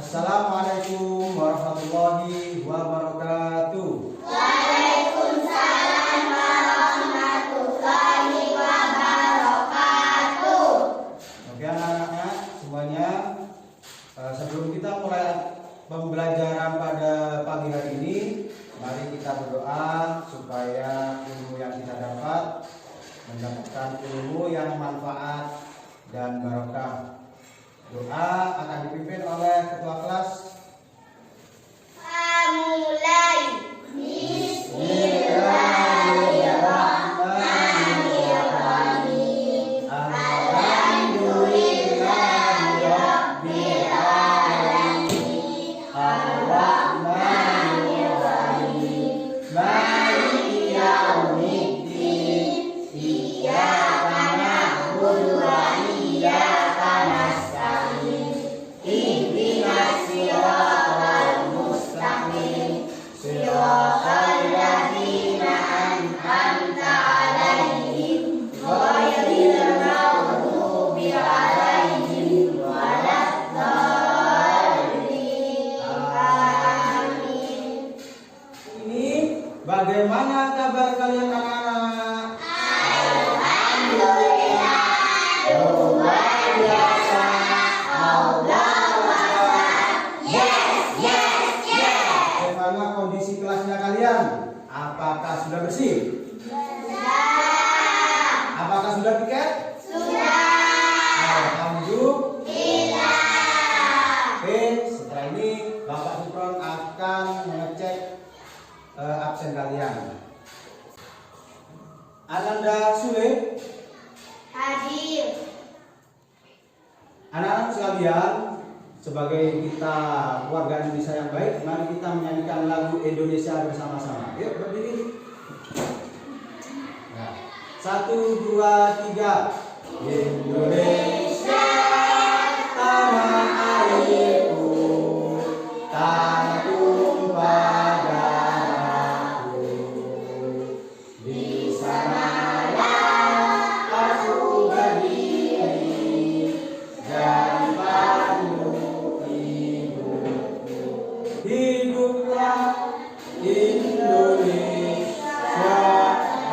Assalamualaikum warahmatullahi wabarakatuh. Waalaikumsalam warahmatullahi wabarakatuh. Oke anak-anaknya semuanya, sebelum kita mulai pembelajaran pada pagi hari ini, mari kita berdoa supaya ilmu yang kita dapat mendapatkan ilmu yang manfaat dan barokah. Doa akan dipimpin oleh ketua kelas. Mulai. Bismillahirrahmanirrahim. Alhamdulillahirabbil alamin. Arrahmanirrahim. Maliki yaumiddin. Iyyaka na'budu wa iyyaka nasta'in. Ihdinas siratal mustaqim. Siratal ladzina an'amta 'alaihim ghairil maghdubi 'alaihim waladdallin. Amin. Ini bagaimana kabar kalian anak-anak? Alhamdulillah, luar biasa. Allahu Akbar. Yes. Bagaimana kondisi kelasnya kalian? Apakah sudah bersih? Sudah. Apakah sudah piket? Sudah. Alhamdulillah. Oke, setelah ini Bapak Supron akan mengecek absen kalian. Ananda Sule, Hadir. anak-anak sekalian, sebagai kita warga Indonesia yang baik, mari kita menyanyikan lagu Indonesia bersama-sama. Yuk berdiri. Nah, 1, 2, 3. Indonesia tanah airku, tanah tumpah darahku. Di sanalah aku berdiri dan pandu hidupku. Hiduplah Indonesia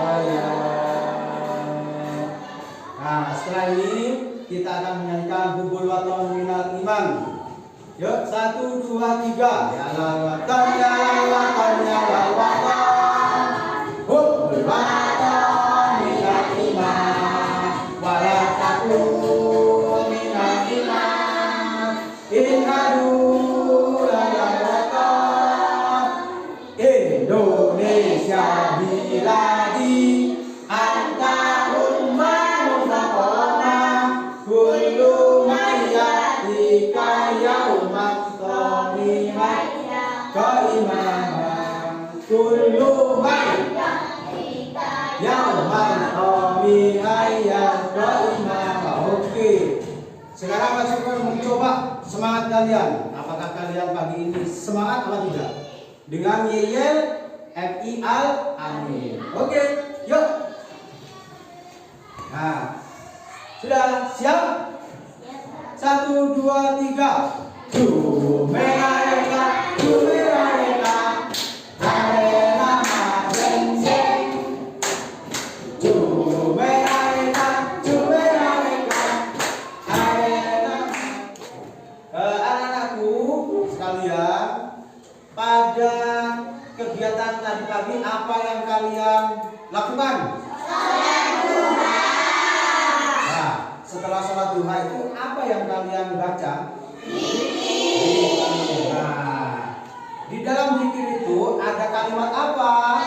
Raya. Nah, setelah ini kita akan menyanyikan Hubul Waton Minal Iman. Yuk, 1, 2, 3. Ya lal watan, ya lal watan, ya lal watan. Hubul Waton Minal Iman. Wala takun minal iman. Inhadu lal watan. Indonesia biladi. Anta ummah mustaqamah. Kullu mayyatika yaumat qawimah qaimah. Kullu mayyatika yaumat qawimah qaimah. Oke. Sekarang Mas Supron mencoba semangat kalian. Apakah kalian pagi ini semangat atau tidak? Dengan yel FIL amin. Oke, yuk. Nah, sudah siap? 1, 2, 3. Jumereka, Jumereka, arena jeng. Jumereka, Jumereka, arena. Anak-anakku sekalian, pada kegiatan tadi pagi apa yang kalian lakukan? Nah, setelah sholat duha itu apa yang kalian baca? Nah, di dalam zikir itu ada kalimat apa?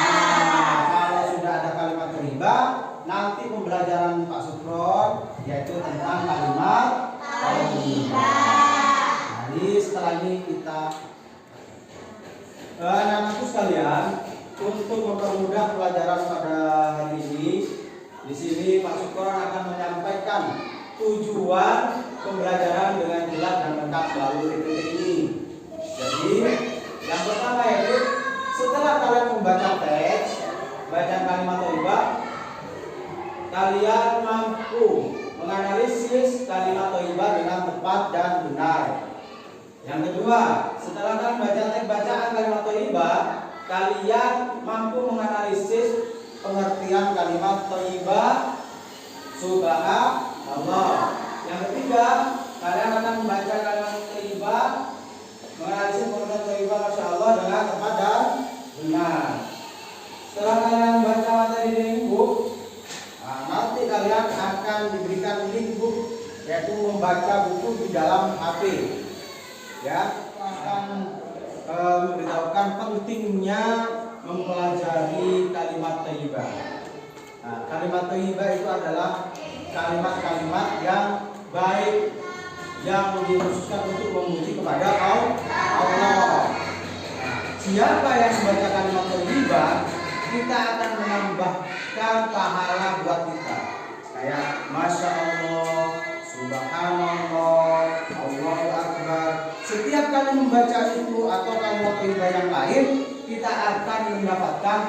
Nah, kalau sudah ada kalimat riba, nanti pembelajaran Pak Supron yaitu tentang kalimat riba. Jadi setelah ini kita anak-anakku sekalian, untuk mempermudah pelajaran pada hari ini, di sini Pak Supron akan menyampaikan tujuan pembelajaran dengan jelas dan lengkap melalui titik ini. Jadi yang pertama yaitu setelah kalian membaca teks bacaan kalimat riba, kalian mampu menganalisis kalimat thayyibah dengan tepat dan benar. Yang kedua, setelah kalian baca bacaan kalimat thayyibah, kalian mampu menganalisis pengertian kalimat thayyibah subhanallah. Yang ketiga, kalian akan membaca kalimat thayyibah, menganalisis pengertian thayyibah masya Allah dengan tepat dan benar. Setelah kalian baca materi link book, nanti kalian akan diberikan link book, yaitu membaca buku di dalam HP. Ya, akan memberitahukan pentingnya mempelajari kalimat thayyibah. Nah, kalimat thayyibah itu adalah kalimat-kalimat yang baik yang dikhususkan untuk memuji kepada Allah. Siapa yang membaca kalimat thayyibah, kita akan menambahkan pahala buat kita. Kayak Masya Allah, Subhanallah, Allahu Akbar. Setiap kali membaca itu atau kalimat thayyibah yang lain, kita akan mendapatkan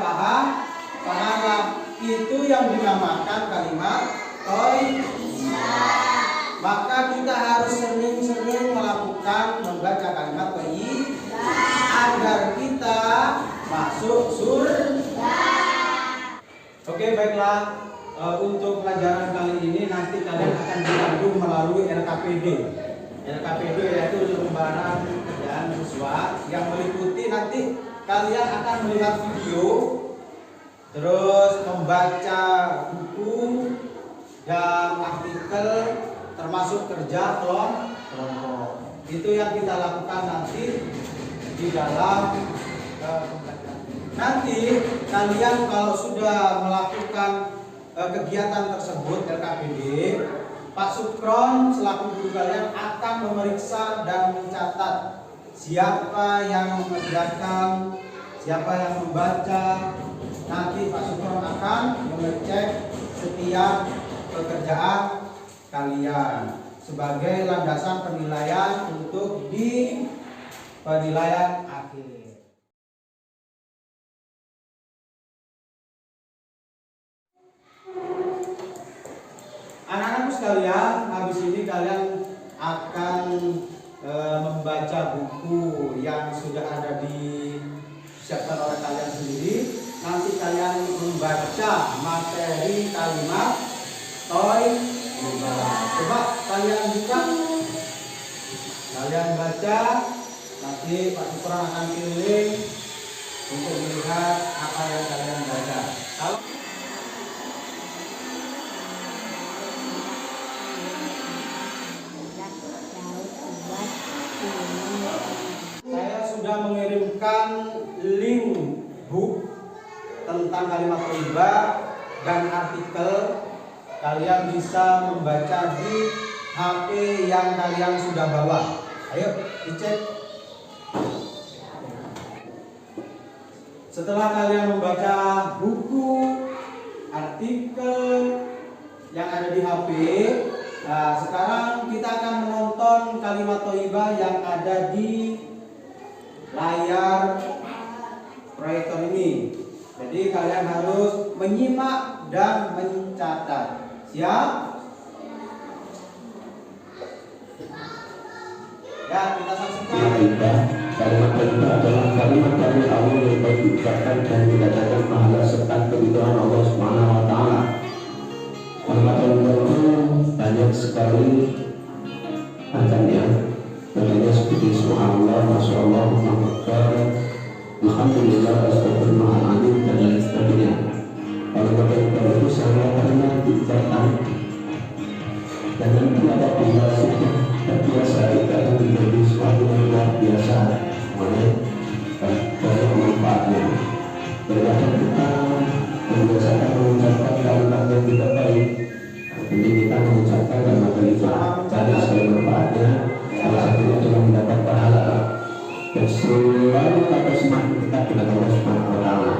pahala. Itu yang dinamakan kalimat thayyibah. Maka kita harus sering-sering melakukan membaca kalimat thayyibah agar kita masuk surga. Oke, baiklah. Untuk pelajaran kali ini nanti kalian akan dipandu melalui LKPD. LKPD yaitu lembaran kerjaan siswa yang meliputi nanti kalian akan melihat video, terus membaca buku dan artikel termasuk kerja kelompok. Itu yang kita lakukan nanti di dalam pembelajaran. Nanti kalian kalau sudah melakukan kegiatan tersebut LKPD, Pak Sukron selaku guru kalian akan memeriksa dan mencatat siapa yang mengerjakan, siapa yang membaca. Nanti Pak Sukron akan mengecek setiap pekerjaan kalian sebagai landasan penilaian untuk di penilaian akhir. Anak-anakku sekalian, habis ini kalian akan membaca buku yang sudah ada di siapkan oleh kalian sendiri. Nanti kalian membaca materi kalimat thayyibah. Coba kalian buka, kalian baca. Nanti Pak Sukron akan pilih untuk melihat apa yang kalian baca. Kalau saya sudah mengirimkan link book tentang kalimat thayyibah dan artikel. Kalian bisa membaca di HP yang kalian sudah bawa. Ayo dicek. Setelah kalian membaca buku, artikel yang ada di HP, nah sekarang kita akan menonton kalimat thayyibah yang ada di layar proyektor ini. Jadi kalian harus menyimak dan mencatat. Siap? Ya, kita saksikan. Kalimat thayyibah adalah kalimat dari Allah yang baik diucapkan dan mendatangkan pahala serta keridhaan Allah Subhanahu wa taala. Kalimat thayyibah itu banyak sekali macamnya. Contohnya seperti subhanallah, masyaallah, Allahu akbar, alhamdulillah, astagfirullahaladzim dan lain sebagainya. Kalimat thayyibah itu sangat pernah diucapkan dan nanti apabila sudah terbiasa kita akan menjadi sesuatu yang luar biasa, banyak manfaatnya. Daripada kita membiasakan mengucapkan kalimat yang tidak baik, jadi kita mengucapkan kalimat thayyibah banyak sekali manfaatnya. Salah satunya adalah mendapat pahala dan selalu kata semakin dekat dengan Allah Subhanahu wa taala.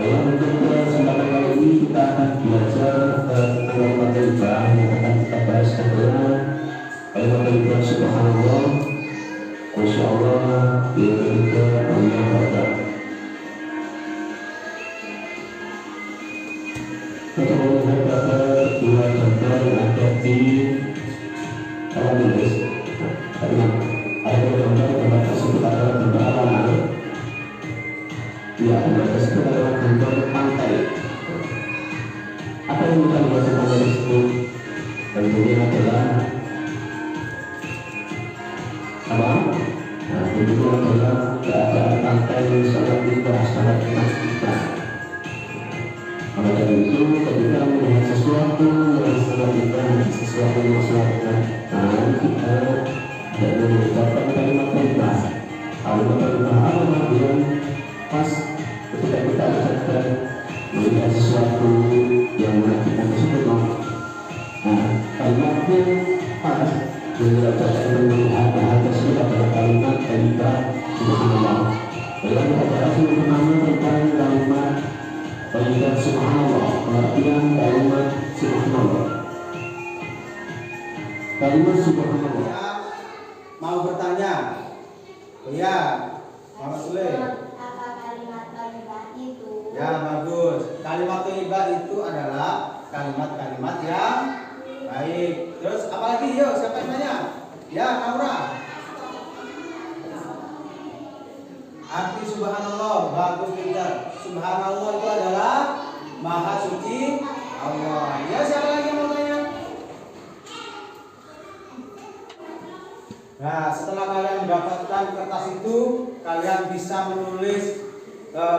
Dalam untuk kesempatan kali ini kita akan belajar tentang kalimat thayyibah yang akan kita bahas adalah kalimat thayyibah subhanallah, masyaallah, bihamdillah, Allahu akbar. Untuk melihat dua gambar yang ada di Kalau menulis karena ada gambar tersebut adalah gambar alam. Ya, gambar tersebut adalah gambar pantai. Apa yang kita lihat sebagai itu? Tentunya adalah apa? Nah, itu adalah keadaan pantai yang sangat indah, sangat menakjubkan. Maka dari itu, ketika melihat sesuatu yang sangat indah, sesuatu yang sangat menakjubkan, kita tidak mengucapkan kalimat perintah. Kalimat perintah apa yang pas ketika kita ucapkan melihat sesuatu yang menakjubkan tersebut. Nah, kalimatnya pas yang diucapkan melihat hal tersebut adalah kalimat perintah subhanallah. Dalam kata-kata yang pertama tentang kalimat perintah subhanallah, pengertian kalimat subhanallah. Kalimat subhanallah. Mau bertanya? Oh ya, Muhammad Sule. Apa kalimat thayyibah itu? Ya, bagus. Kalimat thayyibah itu adalah kalimat-kalimat yang baik. Terus apa lagi? Yuk, siapa yang nanya? Ya, Naura. Arti subhanallah, bagus pintar. Subhanallah itu adalah maha suci Allah. Ya, siapa lagi yang mau tanya? Nah, setelah kalian mendapatkan kertas itu, kalian bisa menulis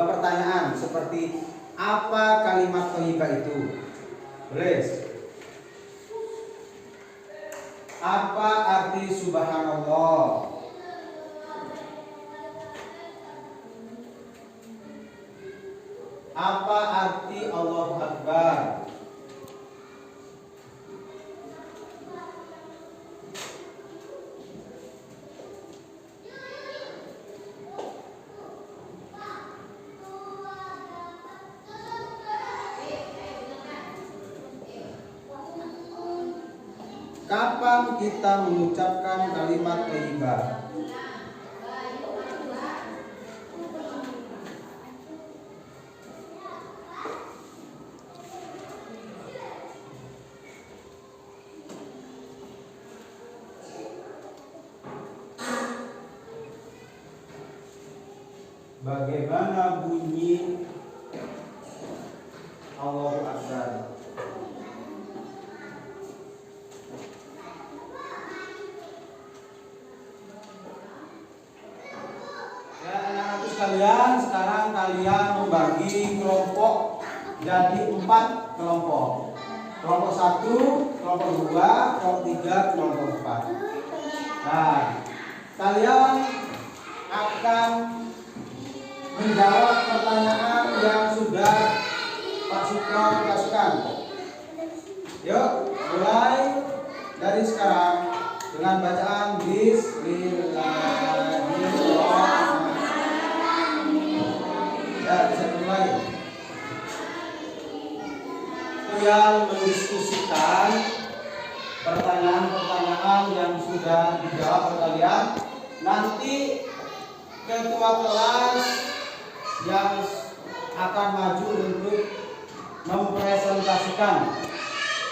pertanyaan seperti apa kalimat thayyibah itu? Tulis. Apa arti subhanallah? Apa arti Allahu Akbar? Kapan kita mengucapkan kalimat thayyibah? Bagaimana bunyi Allahu Akbar? Ya, anak-anak sekalian, sekarang kalian membagi kelompok jadi 4 kelompok. Kelompok 1, kelompok 2, kelompok 3, kelompok 4. Nah, kalian akan menjawab pertanyaan yang sudah Pak Sukro kasihkan. Yuk, mulai dari sekarang dengan bacaan Bismillahirrahmanirrahim. Ya, bisa mulai. Kalian mendiskusikan pertanyaan-pertanyaan yang sudah dijawab oleh kalian. Nanti ketua kelas yang akan maju untuk mempresentasikan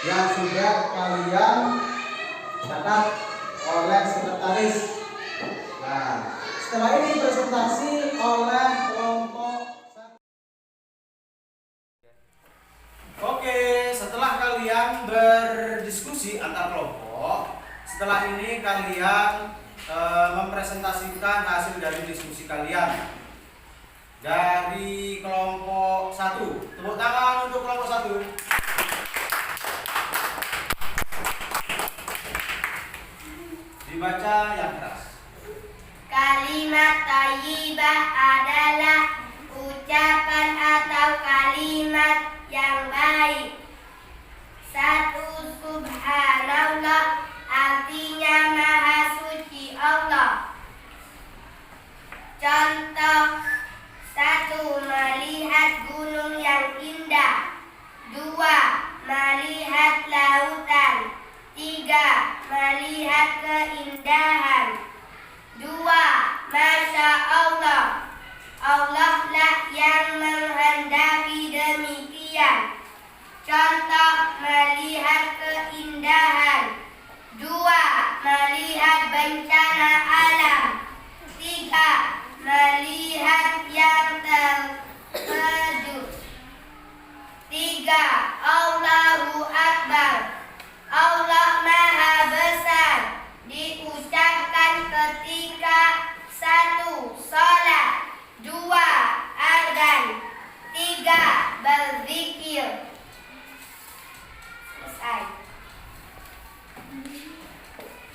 yang sudah kalian catat oleh sekretaris. Nah, setelah ini presentasi oleh kelompok. Oke, setelah kalian berdiskusi antar kelompok, setelah ini kalian mempresentasikan hasil dari diskusi kalian. Dari kelompok 1, tepuk tangan untuk kelompok 1. Dibaca yang keras. Kalimat thayyibah adalah ucapan atau kalimat yang baik. 1. Subhanallah artinya maha suci Allah. Contoh: 1. Melihat gunung yang indah. 2. Melihat lautan. 3. Melihat keindahan. 2. Masya Allah. Allah lah yang menghendaki demikian. Contoh melihat keindahan. 2.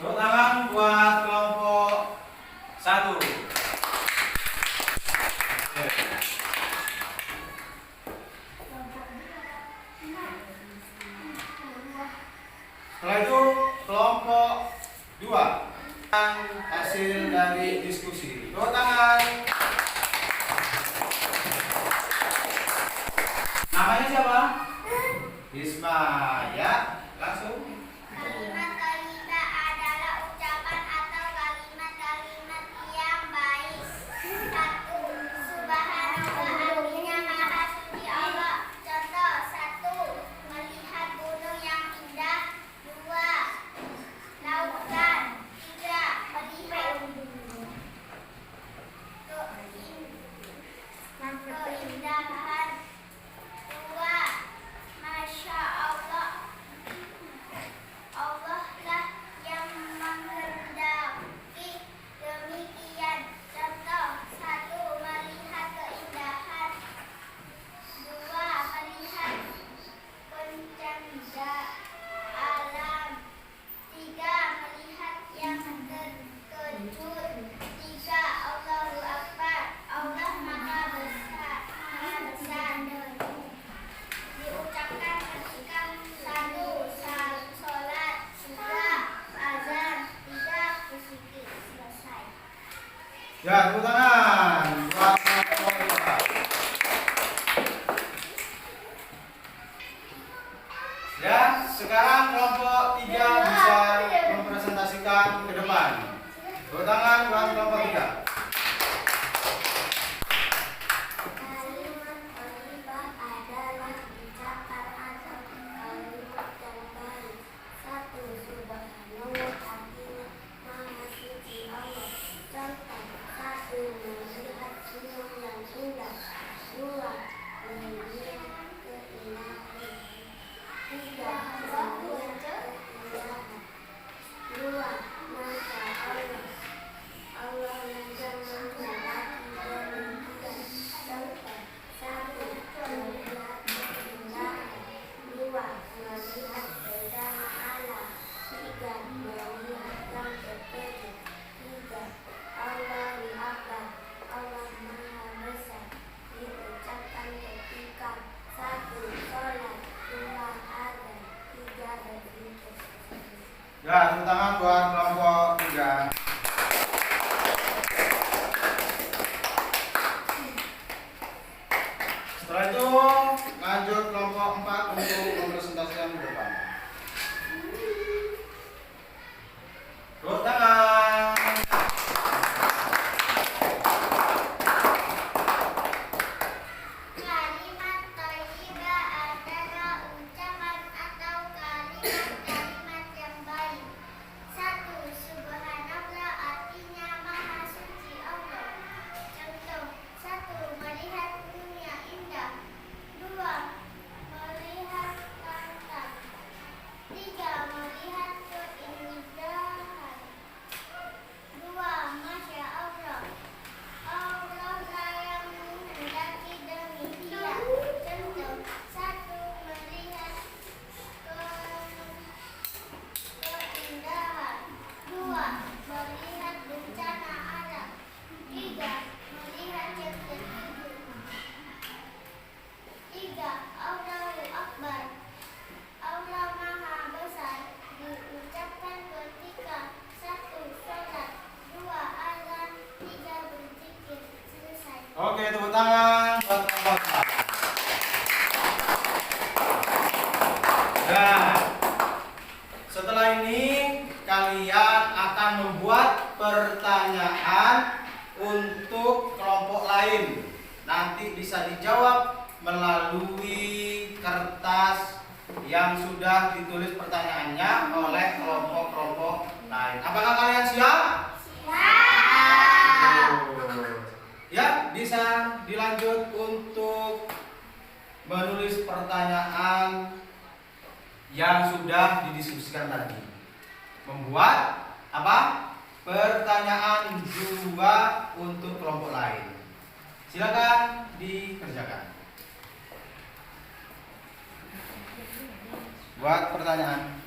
Tepuk tangan buat kelompok 1. Setelah itu kelompok 2 hasil dari diskusi. Tepuk tangan. Namanya siapa? Isma, ya. Langsung. Kalimat thayyibah adalah ucapan atau kalimat-kalimat yang baik. 1. Subhanallah artinya maha suci Allah. Contoh 1. Melihat gunung yang indah. 2. Lautan. 3. Melihat keindahan. 2. Masya Allah. Allah lah yang menghendaki demikian. Contoh 1. Melihat keindahan. 2. Melihat pencanda alam. 3. Melihat yang terkejut. 3. Allahu Akbar. Allah maha besar. Diucapkan ketika 1. Salat. 2. Azan. 3. Berzikir. Selesai. Ya, tepuk tangan buat kelompok 2. Ya, sekarang kelompok 3 bisa mempresentasikan ke depan. Tepuk tangan buat kelompok 3. Kalimat thayyibah adalah ucapan atau kalimat yang baik. 1. Subhanallah artinya maha suci Allah. Contoh 1. Melihat gunung yang indah. 2. Melihat keindahan. 3. Melihat keindahan. 2. Masya Allah. Allah yang menghendaki demikian. Contoh 1. Melihat keindahan. 2. Melihat pesona alam. 3. Melihat yang terkejut. 3. Allahu Akbar. Allah maha besar. Diucapkan ketika 1. Salat. 2. Azan. 3. Berzikir. Ya, tepuk tangan buat kelompok 3. Setelah itu lanjut kelompok 4 untuk mempresentasikan ke depan. Tepuk tangan. Kalimat thayyibah adalah ucapan atau kalimat-kalimat yang baik. 1. Subhanallah artinya maha suci Allah. Contoh 1. Melihat gunung yang indah. 2. Melihat lautan. 3. Melihat keindahan. 2. Masya Allah. Allah lah yang menghendaki demikian. Contoh 1. Melihat keindahan. 2. Melihat bencana alam. 3. Melihat yang terkejut. 3. Allahu Akbar. Allah maha besar. Diucapkan ketika 1. Salat. 2. Azan. 3. Berzikir. Selesai. Oke, tepuk tangan buat kelompok 4. Nah, setelah ini kalian akan membuat pertanyaan untuk kelompok lain. Nanti bisa dijawab melalui kertas yang sudah ditulis pertanyaannya oleh kelompok-kelompok lain. Apakah kalian siap? Ya, bisa dilanjut untuk menulis pertanyaan yang sudah didiskusikan tadi. Membuat apa? Pertanyaan 2 untuk kelompok lain. Silakan dikerjakan. Buat pertanyaan.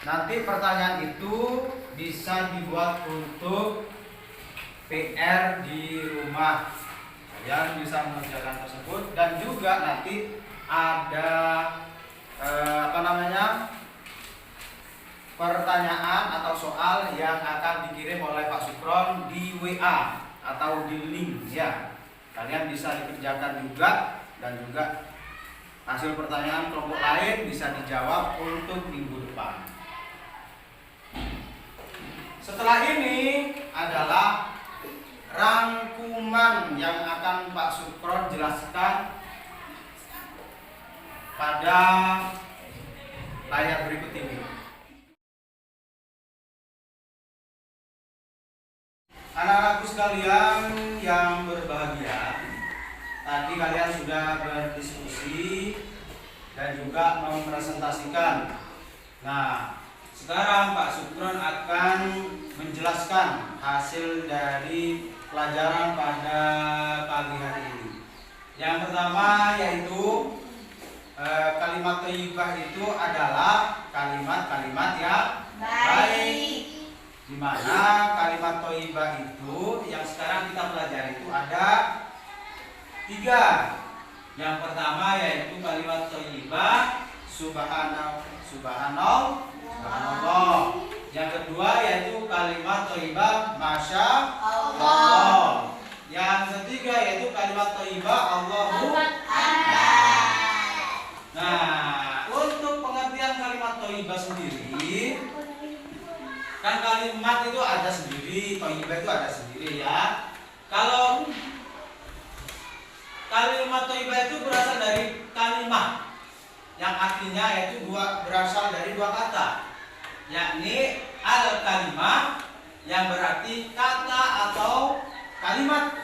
nanti pertanyaan itu bisa dibuat untuk PR di rumah. Kalian bisa mengerjakan tersebut dan juga nanti ada pertanyaan atau soal yang akan dikirim oleh Pak Sukron di WA atau di link ya. Kalian bisa dikerjakan juga dan juga hasil pertanyaan kelompok lain bisa dijawab untuk minggu depan. Setelah ini adalah rangkuman yang akan Pak Sukron jelaskan pada layar berikut ini. Anak-anakku sekalian yang berbahagia, tadi kalian sudah berdiskusi dan juga mempresentasikan. Nah, sekarang Pak Sukron akan menjelaskan hasil dari pelajaran pada pagi hari ini. Yang pertama yaitu kalimat thayyibah itu adalah kalimat-kalimat yang baik. Di mana kalimat thayyibah itu yang sekarang kita pelajari itu ada 3. Yang pertama yaitu kalimat thayyibah subhanallah. Yang kedua yaitu kalimat thayyibah masya Allah. Yang ketiga yaitu kalimat thayyibah Allahu Akbar. Nah, untuk pengertian kalimat thayyibah sendiri, kan kalimat itu ada sendiri, thayyibah itu ada sendiri ya. Kalau kalimat thayyibah itu berasal dari kalimat yang artinya yaitu berasal dari 2 kata, yakni al-kalimah yang berarti kata atau kalimat,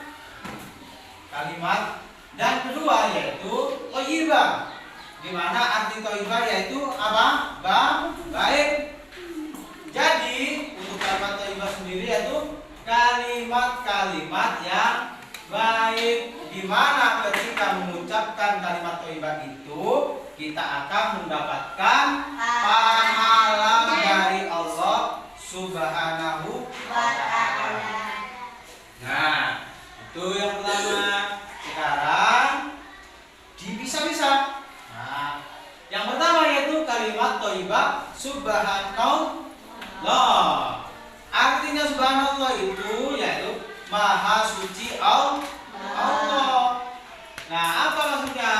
dan kedua yaitu thayyibah, di mana arti thayyibah yaitu apa? Baik. Jadi untuk kalimat thayyibah sendiri yaitu kalimat-kalimat yang baik, di mana ketika mengucapkan kalimat thayyibah itu kita akan mendapatkan pahala dari Allah Subhanahu wa ta'ala. Nah, itu yang pertama. Sekarang dipisah-pisah. Nah, yang pertama yaitu kalimat thayyibah subhanallah. Artinya subhanallah itu yaitu maha suci Allah. Nah, apa maksudnya?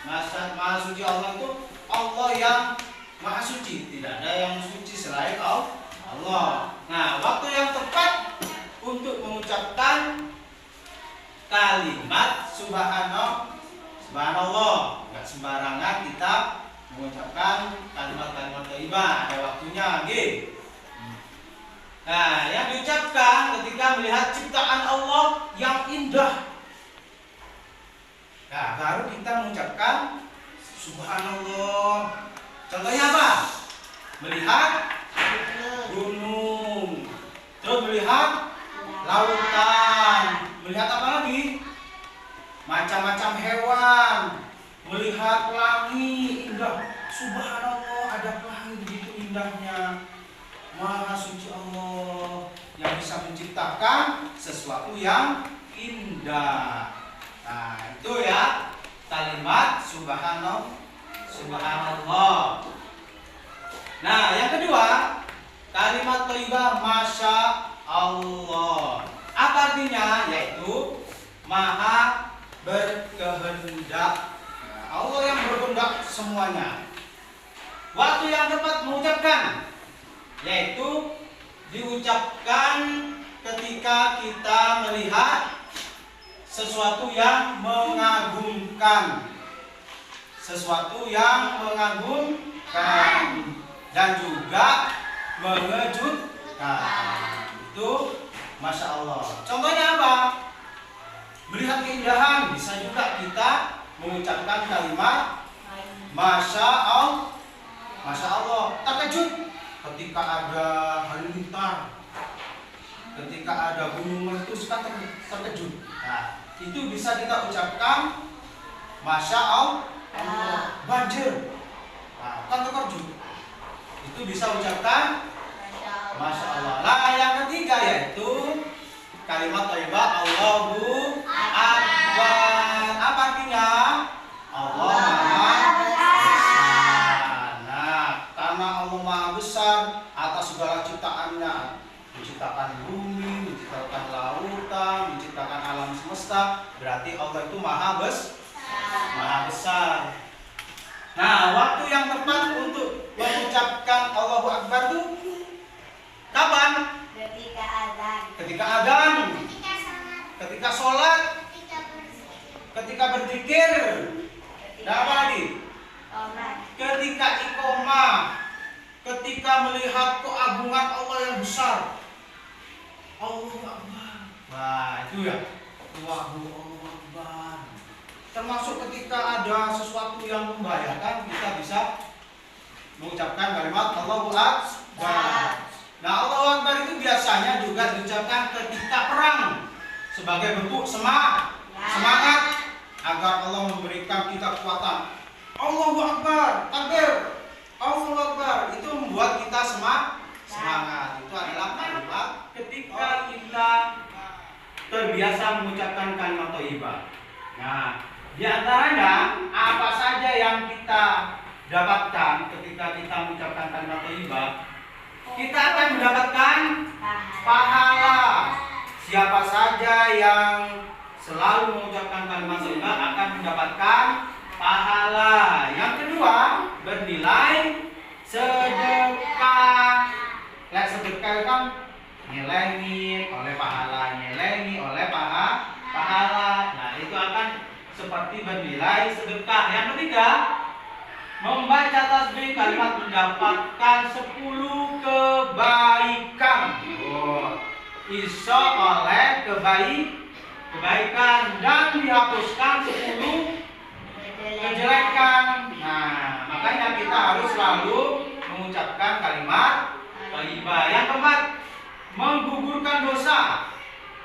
Maha suci Allah itu Allah yang maha suci, tidak ada yang suci selain Allah. Nah, waktu yang tepat untuk mengucapkan kalimat subhanallah, enggak sembarangan kita mengucapkan kalimat-kalimat thayyibah, ada waktunya, nggih. Nah, yang diucapkan ketika melihat ciptaan Allah yang indah. Nah, baru kita mengucapkan subhanallah. Contohnya apa? Melihat gunung, terus melihat lautan, melihat apa lagi? Macam-macam hewan, melihat pelangi indah. Subhanallah, ada pelangi begitu indahnya. Maha suci Allah yang bisa menciptakan sesuatu yang indah. Nah, itu ya kalimat subhanallah. Nah, yang kedua kalimat thayyibah masya Allah. Apa artinya? Yaitu maha berkehendak. Nah, Allah yang berkehendak semuanya. Waktu yang tepat mengucapkan yaitu diucapkan ketika kita melihat sesuatu yang mengagumkan, dan juga mengejutkan. Itu masya Allah. Contohnya apa? Melihat keindahan, bisa juga kita mengucapkan kalimat masya Allah. Terkejut ketika ada halilintar, ketika ada gunung meletus, kan terkejut. Nah, itu bisa kita ucapkan masya Allah. Banjir, nah, kan terkejut. itu bisa ucapkan Masya Allah. Nah, yang ketiga yaitu kalimat thayyibah Allahu Akbar. Apa artinya? Allah Maha Besar. Nah, karena Allah Maha Besar atas segala ciptaannya, menciptakan bumi, menciptakan lautan, menciptakan alam semesta, berarti Allah itu Maha Besar. Nah, waktu yang tepat untuk mengucapkan Allahu Akbar itu kapan? Ketika azan. Ketika adzan, Ketika salat. ketika sholat, Ketika berzikir. ketika berzikir, dan apa lagi? Sholat. Ketika iqomah, ketika melihat keagungan Allah yang besar. Allahu Akbar. Nah, itu ya. Allahu Akbar. Termasuk ketika ada sesuatu yang membahayakan, kita bisa mengucapkan kalimat Allahu Akbar. Nah, Allahu Akbar itu biasanya juga diucapkan ketika perang sebagai bentuk semangat agar Allah memberikan kita kekuatan. Allahu Akbar, takbir. Allahu Akbar itu membuat kita semangat. Itu adalah kalimat ketika kita terbiasa mengucapkan kalimat thayyibah. Nah, di antaranya apa saja yang kita dapatkan ketika kita mengucapkan kalimat thayyibah? Kita akan mendapatkan pahala. Siapa saja yang selalu mengucapkan kalimat thayyibah akan mendapatkan pahala. Yang kedua, bernilai sedekah. Lek sedekah kan nyelengi oleh pahala, nyelengi oleh pahala. Nah, itu akan seperti bernilai sedekah. Yang ketiga, membaca tasbih kalimat mendapatkan 10 kebaikan. Iso oleh kebaikan dan dihapuskan 10 kejelekan. Nah, makanya kita harus selalu mengucapkan kalimat thayyibah. Yang keempat, menggugurkan dosa.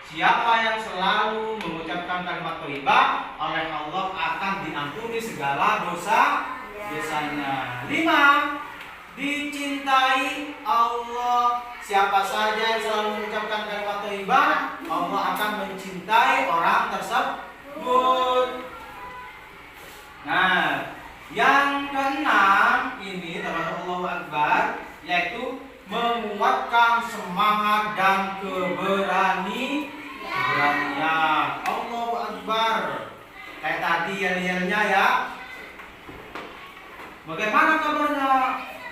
Siapa yang selalu mengucapkan kalimat thayyibah, oleh Allah akan diampuni segala dosanya. 5, dicintai Allah. Siapa saja yang selalu mengucapkan kalimat thayyibah, Allah akan mencintai orang tersebut. Nah, yang keenam ini termasuk Allahu Akbar, yaitu menguatkan semangat dan keberanian. Allahu Akbar. Kayak tadi yel-yelnya ya. Bagaimana kabarnya?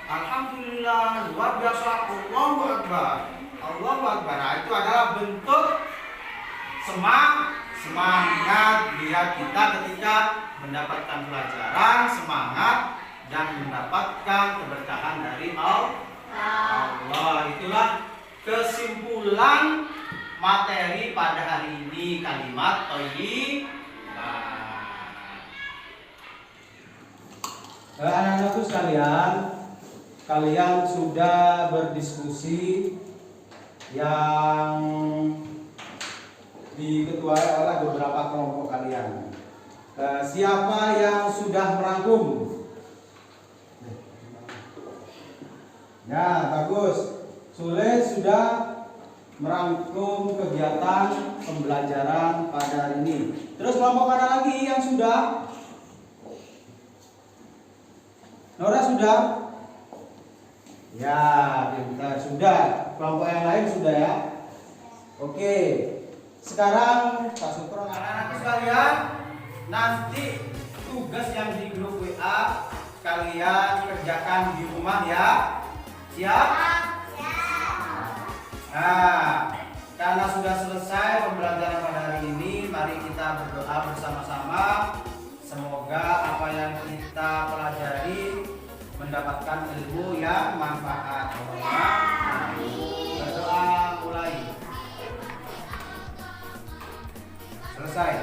Alhamdulillah, luar biasa. Allahu Akbar. Allahu Akbar. Nah, itu adalah bentuk semangat biar kita ketika mendapatkan pelajaran semangat dan mendapatkan keberkahan dari Allah. Itulah kesimpulan materi pada hari ini, kalimat thayyibah. Anak-anakku sekalian, kalian sudah berdiskusi yang diketuai oleh beberapa kelompok kalian. Siapa yang sudah merangkum? Ya, bagus. Sule sudah merangkum kegiatan pembelajaran pada hari ini. Terus kelompok mana lagi yang sudah? Nora sudah? Ya, pintar, sudah. Kelompok yang lain sudah ya? Oke. Sekarang Pak Sukron, Anak-anak sekalian, nanti tugas yang di grup WA kalian kerjakan di rumah ya. Siap? Nah, karena sudah selesai pembelajaran pada hari ini, mari kita berdoa bersama-sama. Semoga apa yang kita pelajari mendapatkan ilmu yang manfaat. Berdoa mulai. Selesai.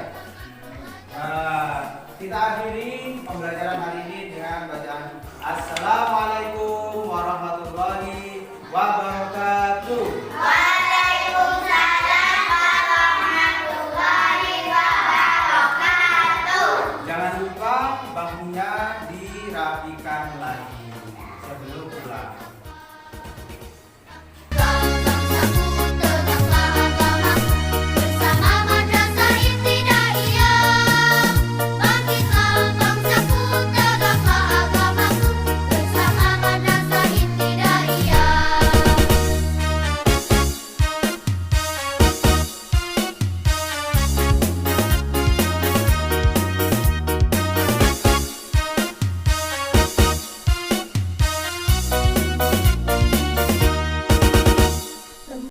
Kita akhiri pembelajaran hari ini dengan bacaan Assalamualaikum warahmatullahi wabarakatuh. Waalaikumsalam warahmatullahi wabarakatuh. Jangan lupa bahunya dirapikan lagi. sebelum pulang.